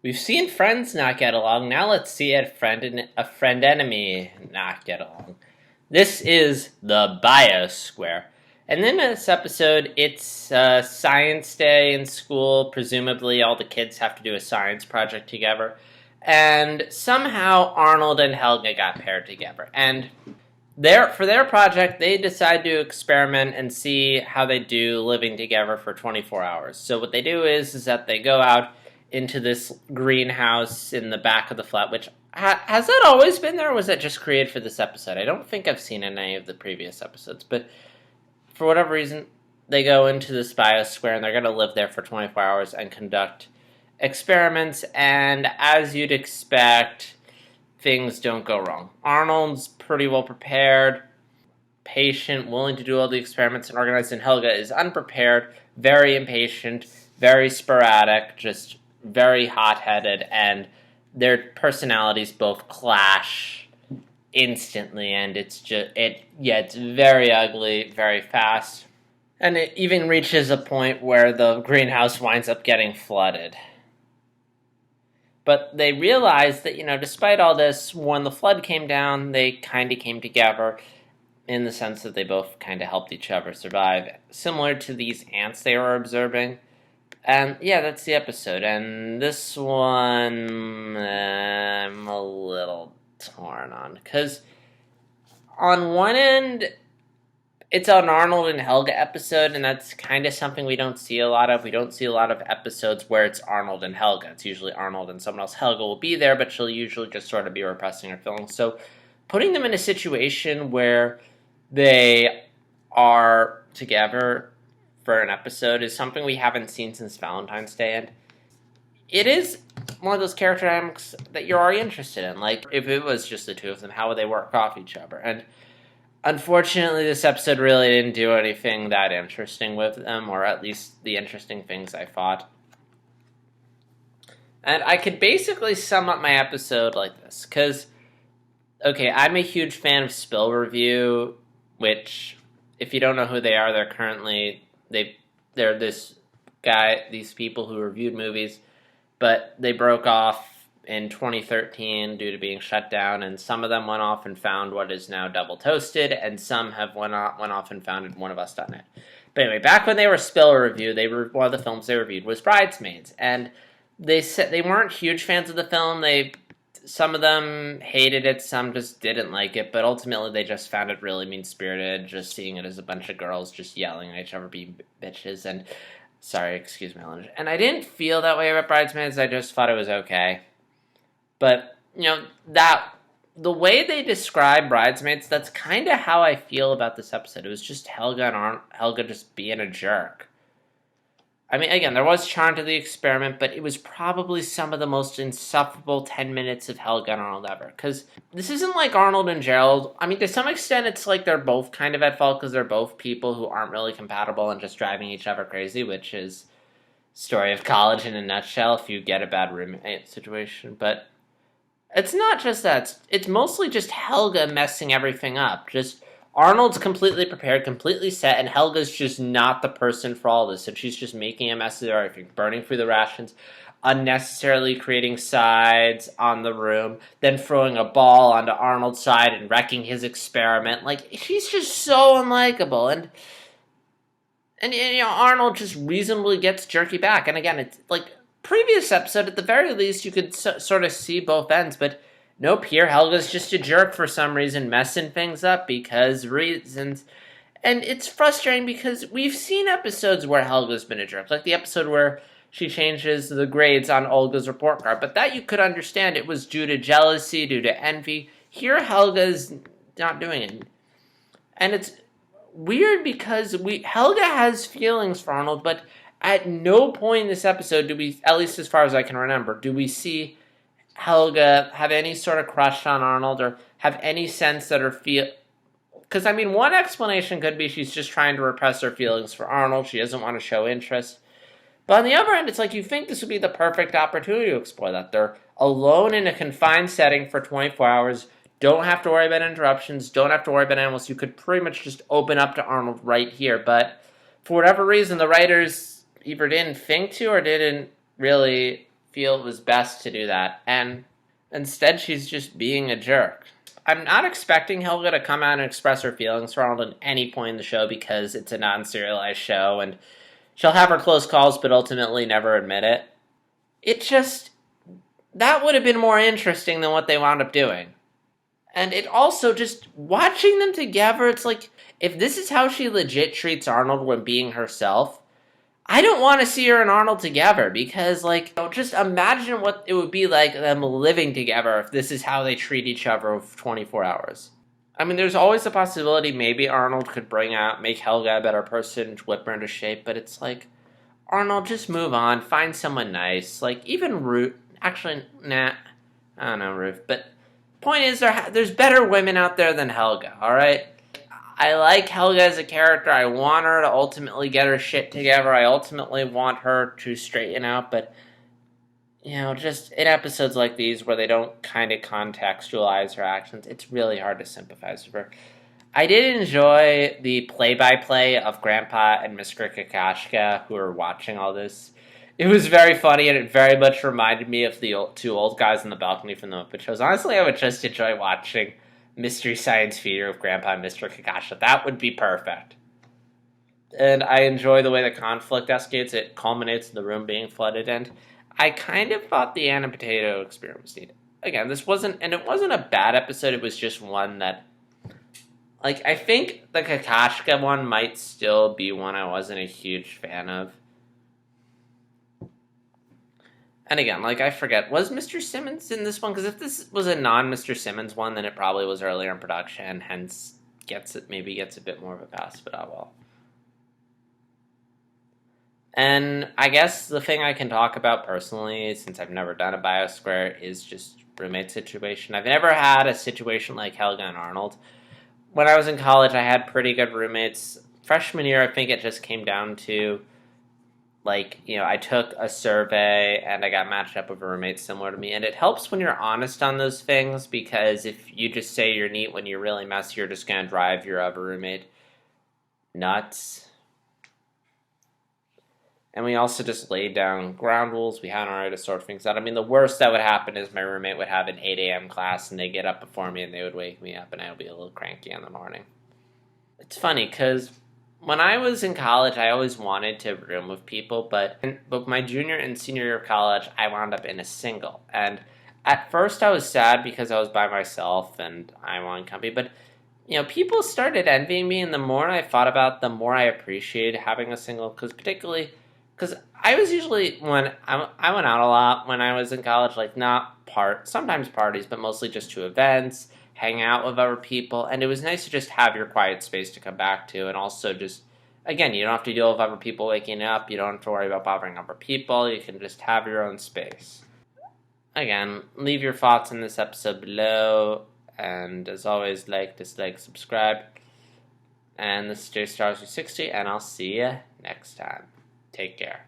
We've seen friends not get along. Now let's see a friend enemy not get along. This is the Biosquare. And in this episode, it's science day in school. Presumably, all the kids have to do a science project together. And somehow Arnold and Helga got paired together. And for their project, they decide to experiment and see how they do living together for 24 hours. So what they do is that they go out into this greenhouse in the back of the flat, which has that always been there, or was that just created for this episode? I don't think I've seen in any of the previous episodes, but for whatever reason, they go into this Biosquare, and they're going to live there for 24 hours and conduct experiments, and as you'd expect, things don't go wrong. Arnold's pretty well prepared, patient, willing to do all the experiments and organized, and Helga is unprepared, very impatient, very sporadic, just very hot-headed, and their personalities both clash instantly, and it's very ugly, very fast, and it even reaches a point where the greenhouse winds up getting flooded. But they realize that, despite all this, when the flood came down, they kind of came together in the sense that they both kind of helped each other survive, similar to these ants they were observing. And yeah, that's the episode. And this one, I'm a little torn on. Because on one end, it's an Arnold and Helga episode, and that's kind of something we don't see a lot of. We don't see a lot of episodes where it's Arnold and Helga. It's usually Arnold and someone else. Helga will be there, but she'll usually just sort of be repressing her feelings. So putting them in a situation where they are together for an episode is something we haven't seen since Valentine's Day, and it is one of those character dynamics that you're already interested in. Like, if it was just the two of them, how would they work off each other? And unfortunately, this episode really didn't do anything that interesting with them, or at least the interesting things I thought. And I could basically sum up my episode like this, because, okay, I'm a huge fan of Spill Review, which, if you don't know who they are, they're these people who reviewed movies, but they broke off in 2013 due to being shut down, and some of them went off and found what is now Double Toasted, and some have went off and founded oneofus.net. But anyway, back when they were Spill Review, one of the films they reviewed was Bridesmaids, and they said they weren't huge fans of the film. Some of them hated it, some just didn't like it, but ultimately they just found it really mean-spirited, just seeing it as a bunch of girls just yelling at each other, being bitches, and sorry, excuse my language. And I didn't feel that way about Bridesmaids, I just thought it was okay. But, the way they describe Bridesmaids, that's kind of how I feel about this episode. It was just Helga just being a jerk. I mean, again, there was charm to the experiment, but it was probably some of the most insufferable 10 minutes of Helga and Arnold ever. Because this isn't like Arnold and Gerald. I mean, to some extent, it's like they're both kind of at fault because they're both people who aren't really compatible and just driving each other crazy, which is story of college in a nutshell if you get a bad roommate situation. But it's not just that. It's mostly just Helga messing everything up. Just Arnold's completely prepared, completely set, and Helga's just not the person for all this. And she's just making a mess of everything, burning through the rations, unnecessarily creating sides on the room, then throwing a ball onto Arnold's side and wrecking his experiment. Like, she's just so unlikable. And Arnold just reasonably gets jerky back. And again, it's like previous episode, at the very least, you could sort of see both ends, but nope, here Helga's just a jerk for some reason, messing things up because reasons. And it's frustrating because we've seen episodes where Helga's been a jerk, like the episode where she changes the grades on Olga's report card, but that you could understand it was due to jealousy, due to envy. Here Helga's not doing it. And it's weird because Helga has feelings for Arnold, but at no point in this episode do we, at least as far as I can remember, do we see Helga have any sort of crush on Arnold or have any sense that her because, I mean, one explanation could be she's just trying to repress her feelings for Arnold. She doesn't want to show interest. But on the other end, it's like you think this would be the perfect opportunity to explore that. They're alone in a confined setting for 24 hours, don't have to worry about interruptions, don't have to worry about animals. You could pretty much just open up to Arnold right here. But for whatever reason, the writers either didn't think to or didn't really feel it was best to do that, and instead she's just being a jerk. I'm not expecting Helga to come out and express her feelings for Arnold at any point in the show because it's a non-serialized show, and she'll have her close calls but ultimately never admit it. It just... that would have been more interesting than what they wound up doing. And it also just... watching them together, it's like, if this is how she legit treats Arnold when being herself, I don't want to see her and Arnold together because, like, just imagine what it would be like them living together if this is how they treat each other for 24 hours. I mean, there's always the possibility maybe Arnold could make Helga a better person, whip her into shape, but it's like, Arnold, just move on, find someone nice. Like, even Ruth, actually, nah, I don't know, Ruth, but point is, there's better women out there than Helga, alright? I like Helga as a character. I want her to ultimately get her shit together. I ultimately want her to straighten out, but, you know, just in episodes like these where they don't kind of contextualize her actions, it's really hard to sympathize with her. I did enjoy the play-by-play of Grandpa and Mr. Kakashka who were watching all this. It was very funny, and it very much reminded me of the two old guys on the balcony from the Muppet Shows. Honestly, I would just enjoy watching Mystery Science Theater of Grandpa and Mr. Kakasha. That would be perfect. And I enjoy the way the conflict escalates. It culminates in the room being flooded, and I kind of thought the Anna Potato experiment was needed. Again, it wasn't a bad episode, it was just one that, like, I think the Kakashka one might still be one I wasn't a huge fan of. And again, like, I forget, was Mr. Simmons in this one? Because if this was a non-Mr. Simmons one, then it probably was earlier in production, hence gets a bit more of a pass, but oh well. And I guess the thing I can talk about personally, since I've never done a Biosquare, is just roommate situation. I've never had a situation like Helga and Arnold. When I was in college, I had pretty good roommates. Freshman year, I think it just came down to, like, you know, I took a survey and I got matched up with a roommate similar to me. And it helps when you're honest on those things, because if you just say you're neat when you're really messy, you're just going to drive your other roommate nuts. And we also just laid down ground rules. We had already to sort things out. I mean, the worst that would happen is my roommate would have an 8 a.m. class and they get up before me and they would wake me up and I would be a little cranky in the morning. It's funny because when I was in college, I always wanted to room with people, but my junior and senior year of college, I wound up in a single. And at first I was sad because I was by myself and I wanted company, but, you know, people started envying me, and the more I thought about it, the more I appreciated having a single, because I was usually, when I went out a lot when I was in college, like, sometimes parties, but mostly just to events, hang out with other people, and it was nice to just have your quiet space to come back to, and also just, again, you don't have to deal with other people waking up, you don't have to worry about bothering other people, you can just have your own space. Again, leave your thoughts in this episode below, and as always, like, dislike, subscribe, and this is JStar360, and I'll see you next time. Take care.